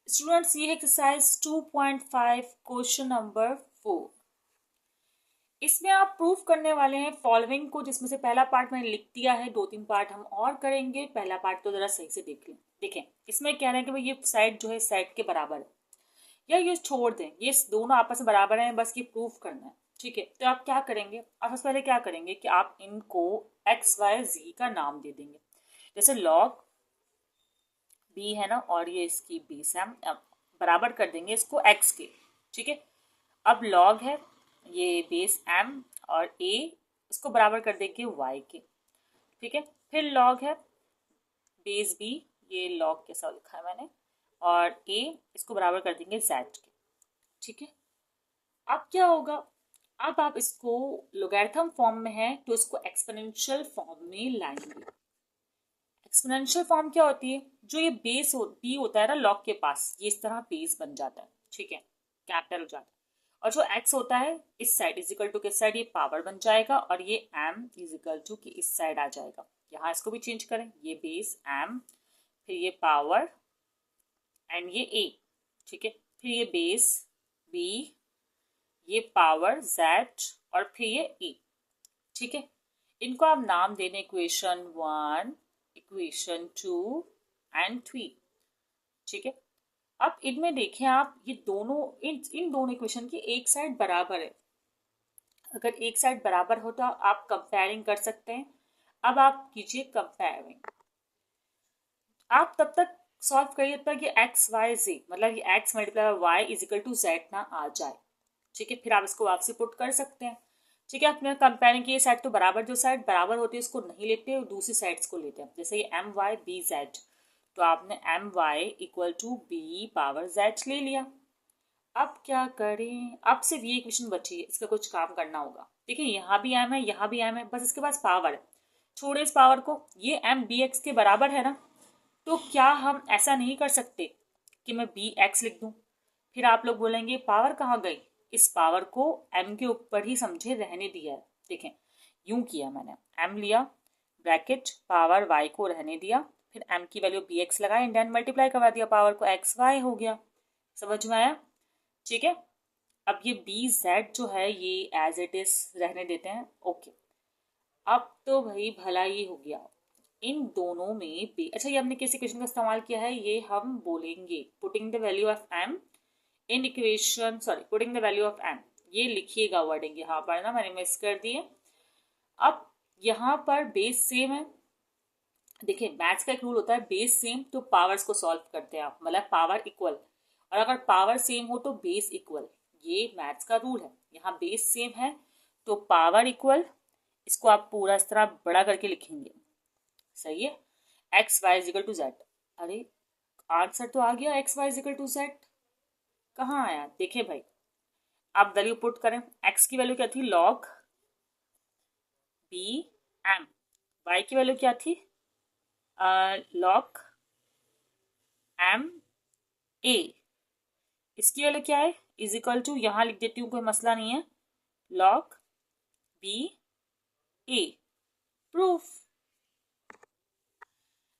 Students ये exercise 2.5 question number 4। इसमें आप प्रूफ करने वाले हैं फॉलोइंग को, जिसमें से पहला पार्ट मैंने लिख दिया है, 2-3 पार्ट हम और करेंगे। पहला पार्ट तो जरा सही से देख लें। देखें, इसमें कह रहे हैं कि भाई ये साइड जो है साइड के बराबर है, या ये छोड़ दें, ये दोनों आपस में बराबर हैं, बस ये प्रूफ करना है। ठीक है, तो आप क्या करेंगे, आप सबसे पहले क्या करेंगे कि आप इनको एक्स वाई जी का नाम दे देंगे। जैसे लॉग बी है ना, और ये इसकी बेस है, हम बराबर कर देंगे इसको एक्स के। ठीक है, अब लॉग है ये बेस एम, और ए इसको बराबर कर देंगे वाई के। ठीक है, फिर लॉग है बेस बी, ये लॉग कैसा लिखा है मैंने, और ए इसको बराबर कर देंगे जेड के। ठीक है, अब क्या होगा, अब आप इसको लोगैरिथम फॉर्म में है तो इसको एक्सपोनेंशियल फॉर्म में लाएंगे। एक्सपोनेंशियल फॉर्म क्या होती है, जो ये बेस बी होता है ना लॉग के पास, ये इस तरह बेस बन जाता है। ठीक है, कैपिटल हो जाता है, और जो एक्स होता है इस साइड इज इक्वल टू किस साइड, ये पावर बन जाएगा, और ये एम इज इक्वल टू कि इस साइड आ जाएगा। यहाँ इसको भी चेंज करें, ये बेस एम, फिर ये पावर एंड ये ए। ठीक है, फिर ये बेस बी, ये पावर जेड, और फिर ये ए। ठीक है, इनको आप नाम देने इक्वेशन 1, इक्वेशन 2 एंड 3। ठीक है, अब इनमें देखें आप, ये दोनों इन दोनों इक्वेशन की एक साइड बराबर है। अगर एक साइड बराबर हो तो आप कंपेयरिंग कर सकते हैं। अब आप कीजिए कंपेयरिंग। आप तब तक सॉल्व करिए तब तक ये एक्स वाई जे, मतलब ये X multiply Y is equal to Z ना आ जाए। ठीक है, फिर आप इसको वापसी पुट कर सकते हैं। ठीक है, आपने कंपेयरिंग की, ये साइड तो बराबर, जो साइड बराबर होती है उसको नहीं लेते और दूसरी साइड्स को लेते हैं। जैसे ये एम वाई बी जेड, तो आपने M Y equal to B power Z ले लिया। अब क्या करें, अब सिर्फ ये इक्वेशन बची है, इसका कुछ काम करना होगा। देखिए, यहाँ भी एम है, यहाँ भी एम है, बस इसके पास पावर है। छोड़े इस पावर को, ये एम बी एक्स के बराबर है ना, तो क्या हम ऐसा नहीं कर सकते कि मैं बी एक्स लिख दूं? फिर आप लोग बोलेंगे पावर कहाँ गई, इस पावर को एम के ऊपर ही समझे रहने दिया है। देखें, यूं किया मैंने, एम लिया ब्रैकेट, पावर वाई को रहने दिया, फिर एम की वैल्यू बी एक्स लगाई, एंड देन मल्टीप्लाई करवा दिया, पावर को एक्स वाई हो गया। समझ में आया? ठीक है, अब ये बी जेड जो है ये एज इट इज रहने देते हैं। ओके, अब तो भाई भला ही हो गया। इन दोनों में अच्छा, ये हमने किस इक्वेशन का इस्तेमाल किया है, ये हम बोलेंगे putting the value of M in equation, sorry putting the value of M, ये लिखिएगा वर्डिंग यहाँ पर ना, मैंने मिस कर दी है। अब यहाँ पर बेस सेम है। देखिए, मैथ्स का एक रूल होता है, बेस सेम तो पावर्स को सॉल्व करते हैं आप, मतलब पावर इक्वल, और अगर पावर सेम हो तो बेस इक्वल। ये मैथ्स का रूल है। यहाँ बेस सेम है तो पावर इक्वल, इसको आप पूरा इस तरह बड़ा करके लिखेंगे। सही है, X Y equal to Z. अरे आंसर तो आ गया, X Y equal to Z. कहाँ आया, देखे भाई, आप वैल्यू पुट करें। एक्स की वैल्यू क्या थी, लॉग बी एम, वाई की वैल्यू क्या थी, लॉग एम ए, इसकी वैल्यू क्या है, इज इक्वल टू, यहां लिख देती हूँ कोई मसला नहीं है, लॉग बी ए। प्रूफ।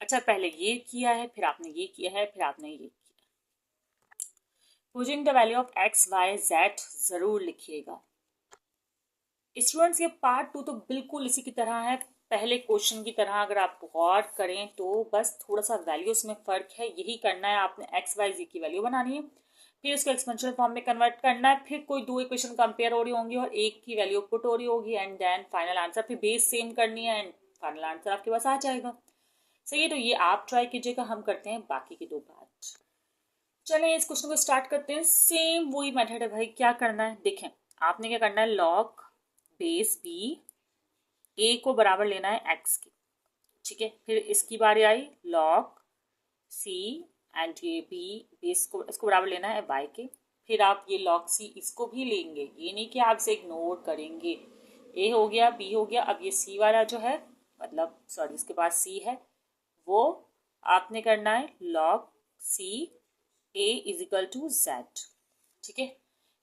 अच्छा, पहले ये किया है, फिर आपने ये किया है, फिर आपने ये किया। Putting the value of X Y Z जरूर लिखिएगा। स्टूडेंट्स, ये पार्ट 2 तो बिल्कुल इसी की तरह है, पहले क्वेश्चन की तरह। अगर आप गौर करें तो बस थोड़ा सा वैल्यूज में फर्क है, यही करना है आपने, एक्स वाई जी की वैल्यू बनानी है, फिर उसको एक्सपेंशियल फॉर्म में कन्वर्ट करना है, फिर कोई दो इक्वेशन कंपेयर हो रही होंगी और एक की वैल्यू पुट हो रही होगी, एंड देन फाइनल आंसर, फिर बेस सेम करनी है, एंड फाइनल आंसर आपके पास आ जाएगा। सही है, तो ये आप ट्राई कीजिएगा, हम करते हैं बाकी के दो पार्ट। चलिए इस क्वेश्चन को स्टार्ट करते हैं। सेम वही मेथड है भाई, क्या करना है देखें, आपने क्या करना है, लॉग बेस बी, ए को बराबर लेना है एक्स की। ठीक है, फिर इसकी बारी आई लॉग सी, एंड ये बी बेस को, इसको बराबर लेना है वाई के। फिर आप ये लॉग सी इसको भी लेंगे, ये नहीं कि आप इसे इग्नोर करेंगे। ए हो गया, बी हो गया, अब ये सी वाला जो है, मतलब सॉरी इसके पास सी है, वो आपने करना है log C A is equal to Z. ठीक है,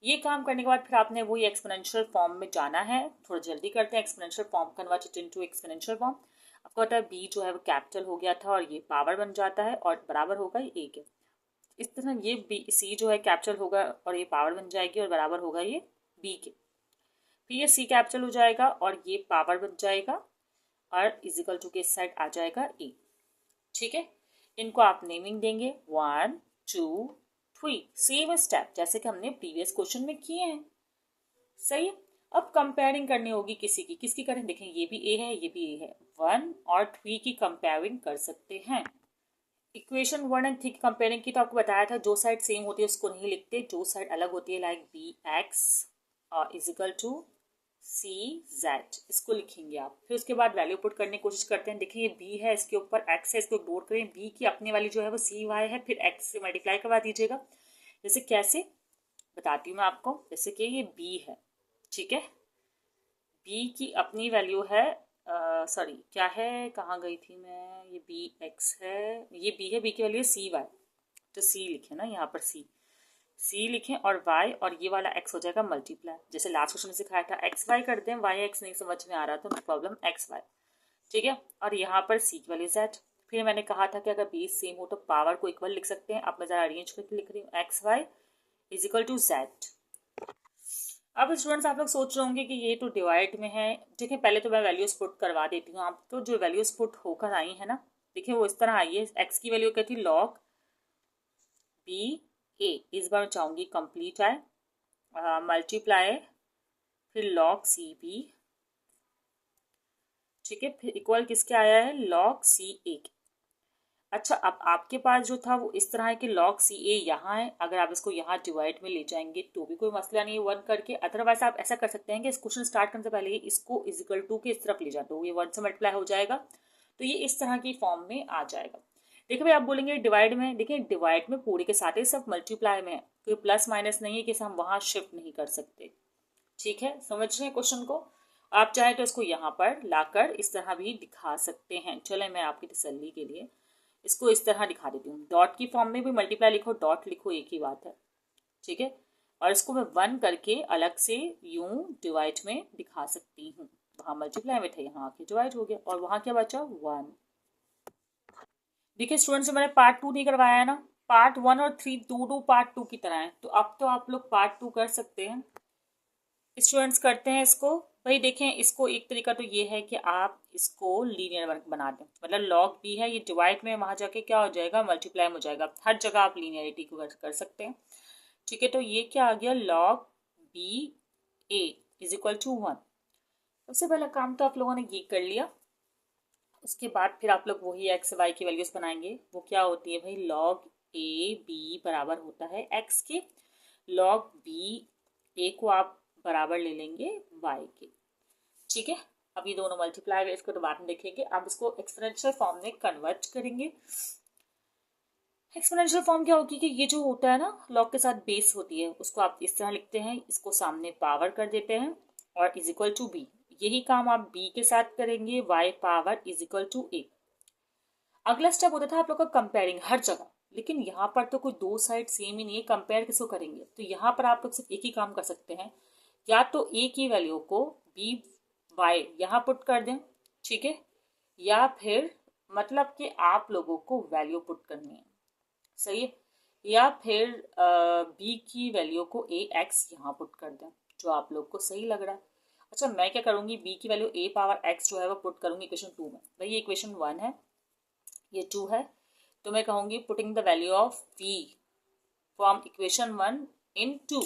ये काम करने के बाद फिर आपने वही एक्सपोनेंशियल फॉर्म में जाना है। थोड़ा जल्दी करते हैं, exponential form converted into exponential form. आपको पता है बी जो है वो कैपिटल हो गया था और ये पावर बन जाता है और बराबर होगा ए के। इस तरह ये बी सी जो है कैप्चर होगा और ये पावर बन जाएगी और बराबर होगा ये बी के। फिर ये सी कैप्चर हो जाएगा और ये पावर बन जाएगा और इजिकल टू के साइड आ जाएगा ए। ठीक है, इनको आप नेमिंग देंगे 1 2 3, सेम स्टेप जैसे कि हमने प्रीवियस क्वेश्चन में किए हैं। सही है, अब कंपेयरिंग करनी होगी किसकी करें, देखें ये भी ए है ये भी ए है, 1 और 3 की कंपेयरिंग कर सकते हैं। इक्वेशन 1 एंड 3 की कंपेयरिंग की तो आपको बताया था, जो साइड सेम होती है उसको नहीं लिखते, जो साइड अलग होती है like B X equal to C Z, इसको लिखेंगे आप। फिर उसके बाद वैल्यू पुट करने की कोशिश करते हैं। देखिए ये बी है, इसके ऊपर एक्स है, इसको इग्नोर करें, बी की अपनी वाली जो है वो सी वाई है, फिर एक्स से मल्टीप्लाई करवा दीजिएगा। जैसे कैसे बताती हूँ मैं आपको, जैसे कि ये बी है, ठीक है, बी की अपनी वैल्यू है सॉरी क्या है, कहाँ गई थी मैं, ये बी एक्स है, ये बी है, बी की वैल्यू है सी वाई, तो सी लिखे ना यहाँ पर सी लिखें और y और ये वाला x हो जाएगा मल्टीप्लाई। जैसे लास्ट क्वेश्चन में सिखाया था एक्स वाई कर दें, y x नहीं समझ में आ रहा तो नो प्रॉब्लम एक्स वाई, ठीक है, और यहाँ पर c की वैल्यू z। फिर मैंने कहा था कि अगर बेस सेम हो तो पावर को इक्वल लिख सकते हैं। अब मैं ज़रा अरेंज करके लिख रही हूँ X Y is equal to Z. अब स्टूडेंट्स आप लोग सोच रहे होंगे कि ये तो डिवाइड में है। देखिए पहले तो मैं वैल्यूज पुट करवा देती हूँ आप, तो जो वैल्यूज पुट होकर आई है ना, देखिए वो इस तरह आई है। एक्स की वैल्यू क्या थी, लॉग बी ए, इस बार चाहूंगी कंप्लीट आए, मल्टीप्लाई फिर लॉग सी बी, ठीक है, फिर इक्वल किसके आया है, लॉग सी ए। अच्छा अब आपके पास जो था वो इस तरह है कि लॉग सी ए यहाँ है, अगर आप इसको यहाँ डिवाइड में ले जाएंगे तो भी कोई मसला नहीं है 1 करके। अदरवाइज आप ऐसा कर सकते हैं कि इस क्वेश्चन स्टार्ट करने से पहले ही इसको इजिकल टू के इस तरफ ले जाते हो, ये 1 से मल्टीप्लाई हो जाएगा, तो ये इस तरह की फॉर्म में आ जाएगा। देखिए भाई आप बोलेंगे डिवाइड में, देखिए डिवाइड में पूरे के साथ ही सब मल्टीप्लाई में है, कोई प्लस माइनस नहीं है कि हम वहाँ शिफ्ट नहीं कर सकते। ठीक है, समझ रहे हैं क्वेश्चन को। आप चाहे तो इसको यहाँ पर लाकर इस तरह भी दिखा सकते हैं। चले मैं आपकी तसल्ली के लिए इसको इस तरह दिखा देती हूँ, डॉट की फॉर्म में भी मल्टीप्लाई लिखो डॉट लिखो एक ही बात है, ठीक है, और इसको मैं 1 करके अलग से यूं डिवाइड में दिखा सकती हूँ। वहां मल्टीप्लाई में थे, यहाँ आके डिवाइड हो गया और वहां क्या बचा 1। देखिए स्टूडेंट्स मैंने पार्ट 2 नहीं करवाया है ना, पार्ट 1 और 3 दोनों पार्ट 2 की तरह है, तो अब तो आप लोग पार्ट 2 कर सकते हैं। स्टूडेंट्स करते हैं इसको। भाई देखें इसको एक तरीका तो ये है कि आप इसको लीनियर बना दें, मतलब लॉग बी है, ये डिवाइड में वहां जाके क्या हो जाएगा, मल्टीप्लाई हो जाएगा। हर जगह आप लीनियरिटी को कर सकते हैं, ठीक है। तो ये क्या आ गया, log B A is equal to 1। सबसे पहला काम तो आप लोगों ने ये कर लिया। उसके बाद फिर आप लोग वही एक्स वाई की वैल्यूज बनाएंगे। वो क्या होती है भाई, लॉग ए बी बराबर होता है एक्स के, लॉग बी ए को आप बराबर ले लेंगे y के, ठीक है। अब ये दोनों मल्टीप्लाई है, इसको तो बाद में देखेंगे। अब इसको एक्सपोनेंशियल फॉर्म में कन्वर्ट करेंगे। एक्सपोनेंशियल फॉर्म क्या होगी कि ये जो होता है ना लॉग के साथ बेस होती है, उसको आप इस तरह लिखते हैं, इसको सामने पावर कर देते हैं और इज इक्वल टू बी। यही काम आप b के साथ करेंगे, y power is equal to a। अगला स्टेप होता था आप लोग का कंपेयरिंग हर जगह, लेकिन यहाँ पर तो कोई दो साइड सेम ही नहीं है, कंपेयर किसको करेंगे। तो यहाँ पर आप लोग सिर्फ एक ही काम कर सकते हैं, या तो a की वैल्यू को b y यहाँ पुट कर दें, ठीक है, या फिर मतलब कि आप लोगों को वैल्यू पुट करनी है, सही है, या फिर b की वैल्यू को a x यहाँ पुट कर दें, जो आप लोग को सही लग रहा है। अच्छा मैं क्या करूंगी, b की वैल्यू a पावर x जो है वो पुट करूंगी इक्वेशन 2 में। भाई ये इक्वेशन 1 है, ये 2 है, तो मैं कहूंगी putting the value of v from equation 1 इन 2।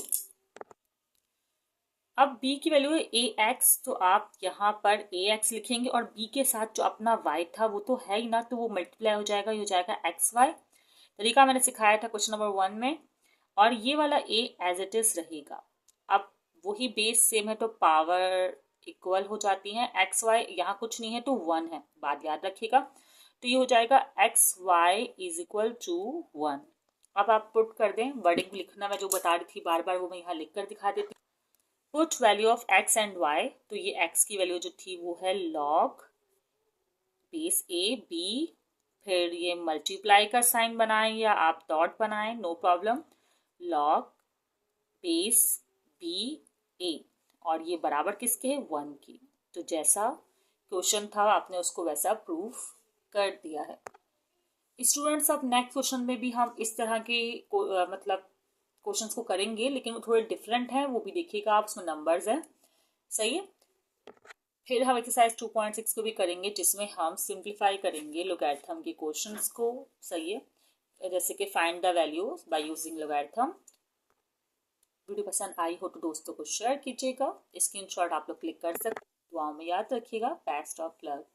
अब b की वैल्यू है ax, तो आप यहाँ पर ax लिखेंगे और b के साथ जो अपना y था वो तो है ही ना, तो वो मल्टीप्लाई हो जाएगा, ये हो जाएगा xy। तरीका मैंने सिखाया था क्वेश्चन नंबर 1 में, और ये वाला a एज इट इज रहेगा। अब वही बेस सेम है तो पावर इक्वल हो जाती है, xy यहाँ कुछ नहीं है तो 1 है, बात याद रखिएगा। तो ये हो जाएगा xy इज इक्वल टू 1। अब आप पुट कर दें, वर्डिंग लिखना मैं जो बता रही थी बार बार वो मैं यहाँ लिख कर दिखा देती हूँ। Put value of x and y, तो ये x की वैल्यू जो थी वो है log बेस a b, फिर ये मल्टीप्लाई का साइन बनाएं या आप डॉट बनाएं, no problem, log base b a, और ये बराबर किसके है, 1 की। तो जैसा क्वेश्चन था आपने उसको वैसा प्रूफ कर दिया है। स्टूडेंट्स अब नेक्स्ट क्वेश्चन में भी हम इस तरह के मतलब क्वेश्चंस को करेंगे, लेकिन वो थोड़े डिफरेंट हैं, वो भी देखिएगा आप, उसमें नंबर्स हैं। सही है। फिर हम एक्सरसाइज 2.6 को भी करेंगे, जिसमें हम सिंप्लीफाई करेंगे लोगैरिथम के क्वेश्चंस को। सही है। जैसे कि find the value by using logarithm. Video पसंद आई हो तो दोस्तों को शेयर कीजिएगा, स्क्रीनशॉट आप लोग क्लिक कर सकते। दुआओं में याद रखिएगा। Best of luck.